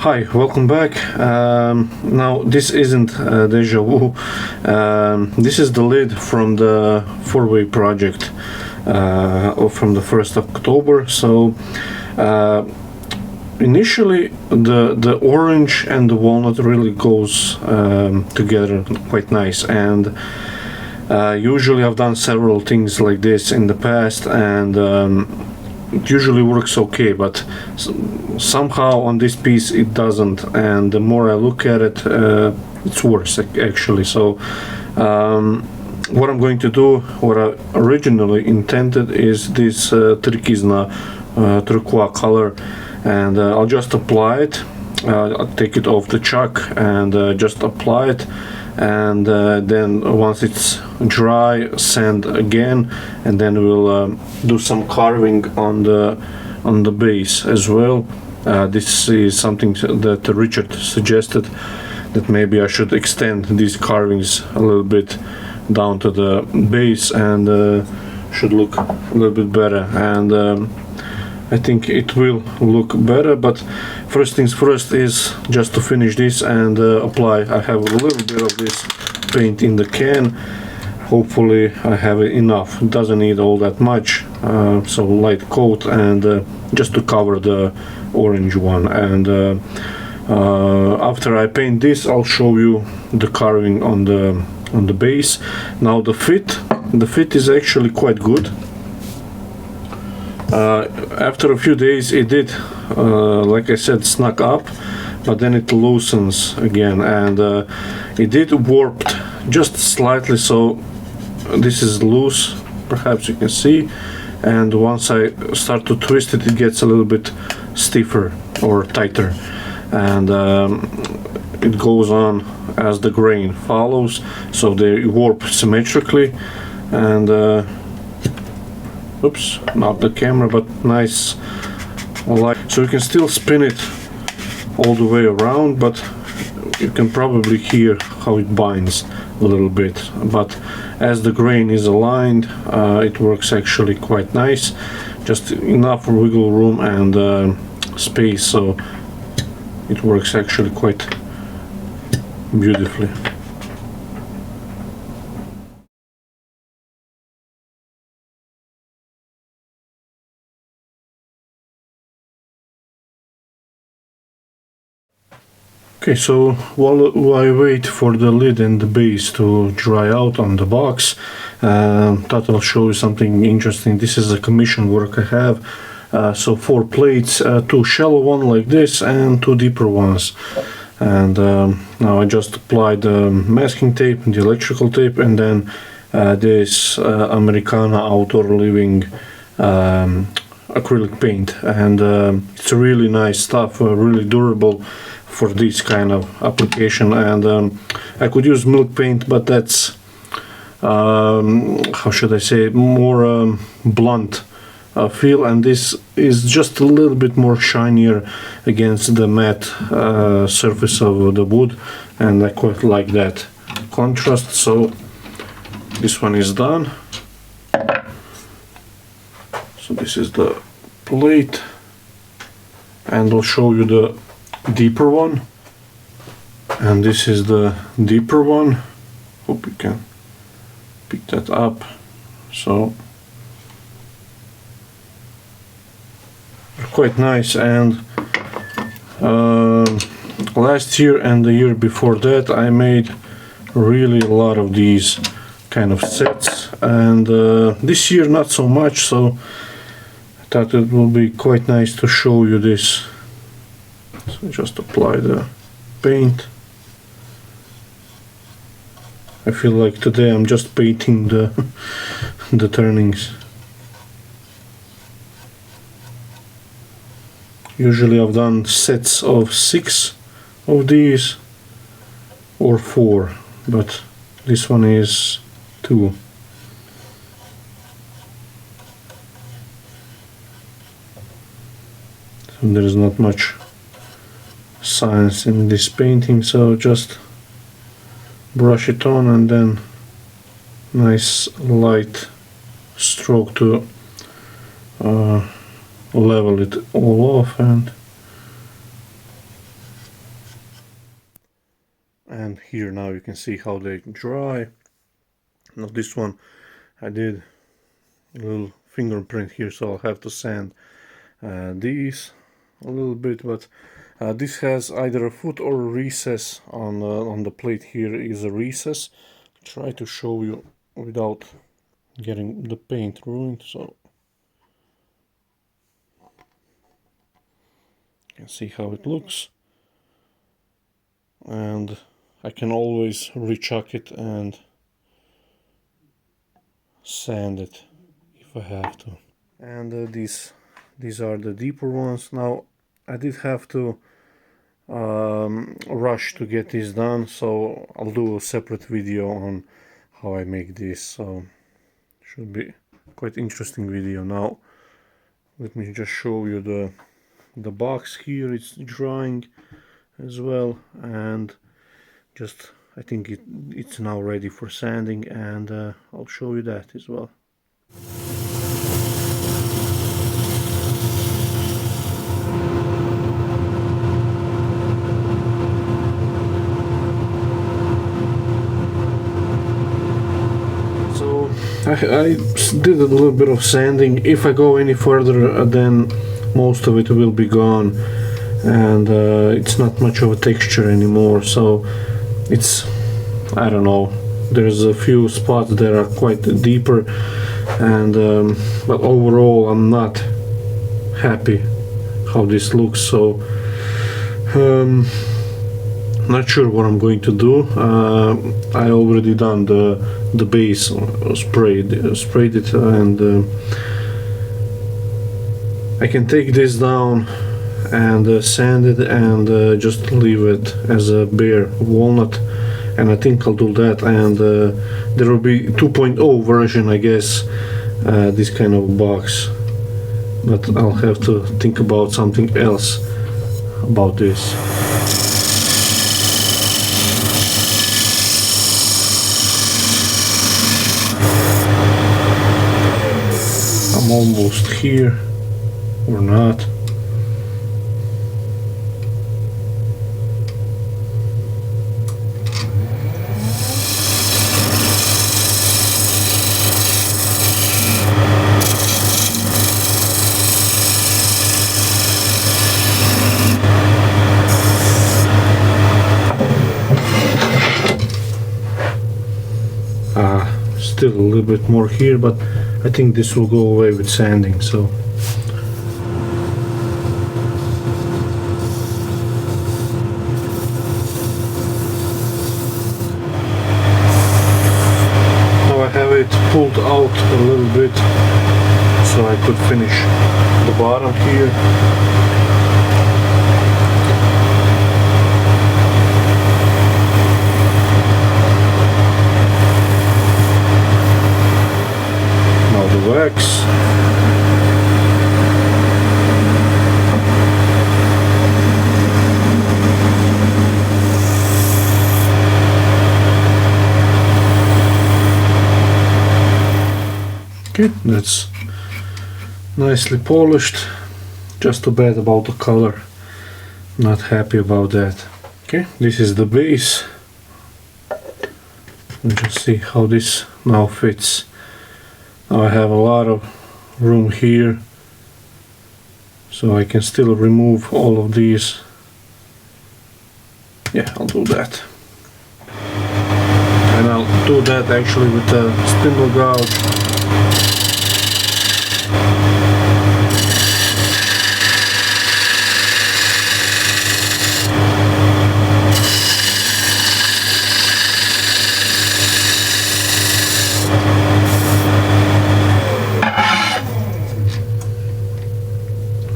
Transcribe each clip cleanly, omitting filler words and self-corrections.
Hi, welcome back. Now this isn't deja vu. This is the lid from the four-way project from the 1st of October. So initially the orange and the walnut really goes together quite nice, and usually I've done several things like this in the past, and it usually works okay, but somehow on this piece it doesn't, and the more I look at it, it's worse actually. So what I'm going to do, what I originally intended, is this turquoise turquoise color, and I'll just apply it. I'll take it off the chuck and just apply it, and then once it's dry, sand again, and then we'll do some carving on the base as well. This is something that Richard suggested, that maybe I should extend these carvings a little bit down to the base, and should look a little bit better, and I think it will look better. But first things first is just to finish this and apply. I have a little bit of this paint in the can. Hopefully I have enough. It doesn't need all that much, so light coat, and just to cover the orange one. And after I paint this, I'll show you the carving on the base. Now the fit is actually quite good. After a few days it did, like I said, snug up, but then it loosens again, and it did warped just slightly, so this is loose, perhaps you can see, and once I start to twist it, it gets a little bit stiffer or tighter, and it goes on as the grain follows, so they warp symmetrically, and oops, not the camera, but nice light. So you can still spin it all the way around, but you can probably hear how it binds a little bit. But as the grain is aligned, it works actually quite nice. Just enough wiggle room and space, so it works actually quite beautifully. Okay, so while I wait for the lid and the base to dry out on the box, thought I'll show you something interesting. This is a commission work I have. So 4 plates, 2 shallow ones like this and 2 deeper ones. And now I just applied the masking tape, the electrical tape, and then this Americana Outdoor Living acrylic paint. And it's really nice stuff, really durable for this kind of application. And I could use milk paint, but that's how should I say, more blunt feel, and this is just a little bit more shinier against the matte surface of the wood, and I quite like that contrast. So this one is done. So this is the plate, and I'll show you the deeper one, and this is the deeper one. Hope you can pick that up. So quite nice, and last year and the year before that I made really a lot of these kind of sets, and this year not so much, so I thought it will be quite nice to show you this. So just apply the paint. I feel like today I'm just painting the the turnings. Usually I've done sets of 6 of these or 4, but this one is 2. So there is not much science in this painting, so just brush it on and then nice light stroke to level it all off, and and here now you can see how they dry. Now this one I did a little fingerprint here, so I'll have to sand these a little bit, but this has either a foot or a recess on the plate. Here is a recess. Try to show you without getting the paint ruined, so you can see how it looks, and I can always rechuck it and sand it if I have to. And these are the deeper ones. Now I did have to rush to get this done, so I'll do a separate video on how I make this, so should be quite interesting video. Now let me just show you the box here. It's drying as well, and just I think it's now ready for sanding, and I'll show you that as well. So I did a little bit of sanding. If I go any further, then most of it will be gone, and it's not much of a texture anymore, so it's, I don't know, there's a few spots that are quite deeper, and but overall I'm not happy how this looks, so not sure what I'm going to do. I already done the base, sprayed it, and I can take this down and sand it and just leave it as a bare walnut, and I think I'll do that. And there will be 2.0 version, I guess, this kind of box, but I'll have to think about something else about this. I'm almost here, or not. Still a little bit more here, but I think this will go away with sanding, so now I have it pulled out a little bit so I could finish the bottom here. Wax. Okay, that's nicely polished. Just too bad about the color. Not happy about that. Okay, this is the base. Let's just see how this now fits. Now I have a lot of room here, so I can still remove all of these. Yeah, I'll do that. And I'll do that actually with the spindle gouge.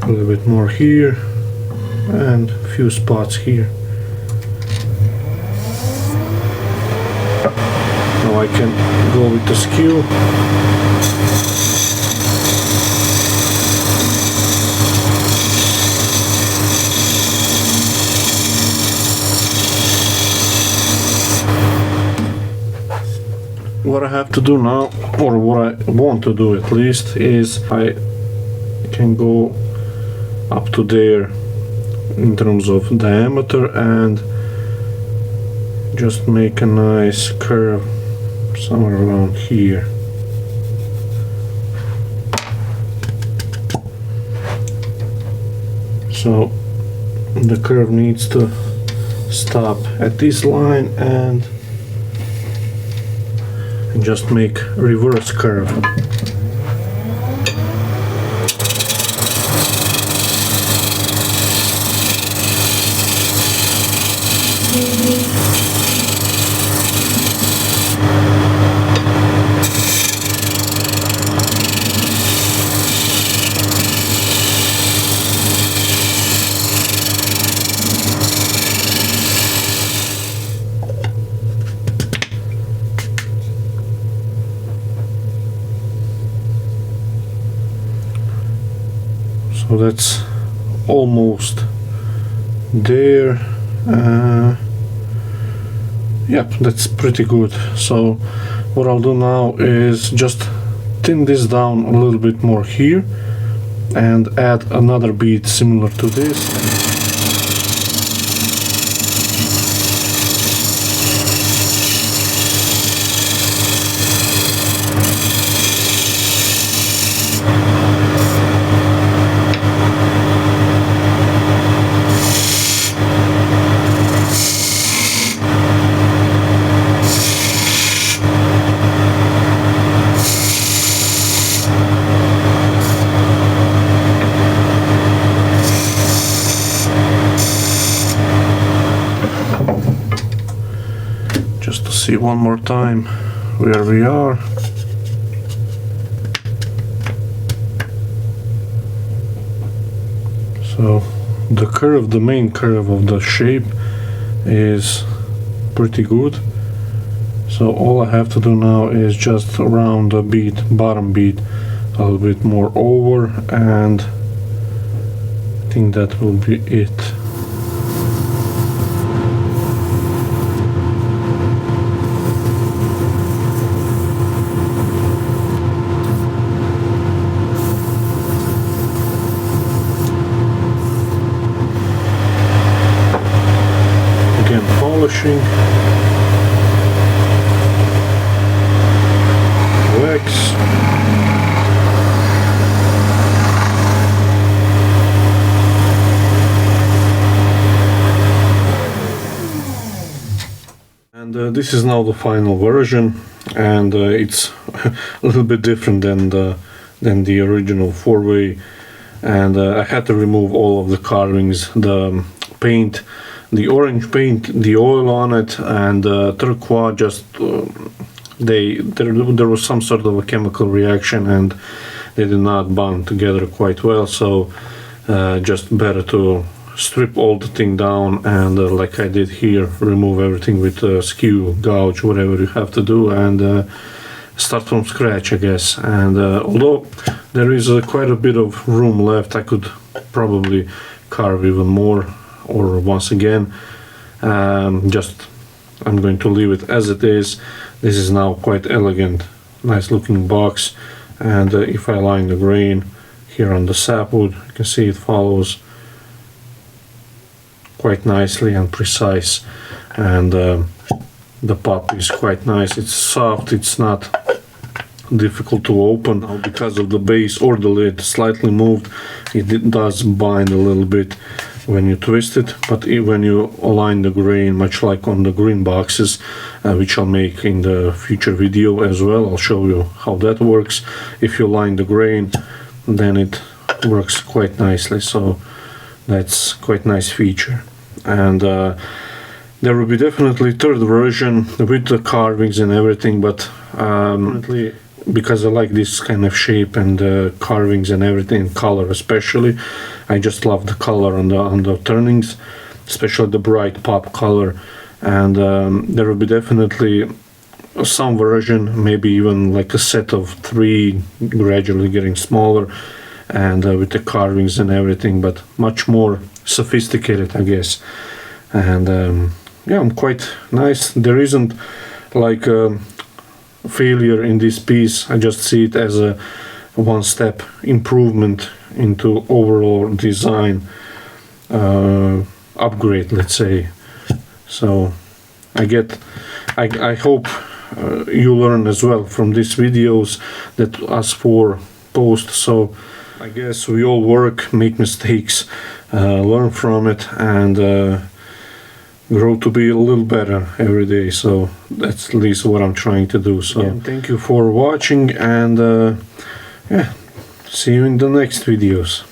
A little bit more here and a few spots here. Now I can go with the skew. What I have to do now, or what I want to do at least, is I can go up to there in terms of diameter and just make a nice curve somewhere around here. So the curve needs to stop at this line and just make reverse curve. So that's almost there. Yep, that's pretty good. So what I'll do now is just thin this down a little bit more here and add another bead similar to this. Just to see one more time where we are. So the curve, the main curve of the shape is pretty good. So all I have to do now is just round the bead, bottom bead, a little bit more over, and I think that will be it. Polishing, wax, and this is now the final version, and it's a little bit different than the original 4-way, and I had to remove all of the carvings, the paint, the orange paint, the oil on it, and turquoise, just there was some sort of a chemical reaction and they did not bond together quite well, so just better to strip all the thing down and like I did here, remove everything with skew, gouge, whatever you have to do, and start from scratch, I guess. And although there is quite a bit of room left, I could probably carve even more. Or once again, just I'm going to leave it as it is. This is now quite elegant, nice looking box, and if I line the grain here on the sapwood, you can see it follows quite nicely and precise, and the pop is quite nice. It's soft, it's not difficult to open. Now because of the base or the lid slightly moved, it does bind a little bit when you twist it, but when you align the grain, much like on the green boxes, which I'll make in the future video as well, I'll show you how that works. If you align the grain, then it works quite nicely, so that's quite nice feature. And there will be definitely third version with the carvings and everything, but because I like this kind of shape and carvings and everything, color especially. I just love the color on the turnings, especially the bright pop color. And there will be definitely some version, maybe even like a set of 3, gradually getting smaller, and with the carvings and everything, but much more sophisticated, I guess. And yeah, I'm quite nice. There isn't like failure in this piece. I just see it as a one-step improvement into overall design upgrade, let's say. So I hope you learn as well from these videos that us four post. So I guess we all work, make mistakes, learn from it, and grow to be a little better every day. So that's at least what I'm trying to do. So again, thank you for watching, and yeah, see you in the next videos.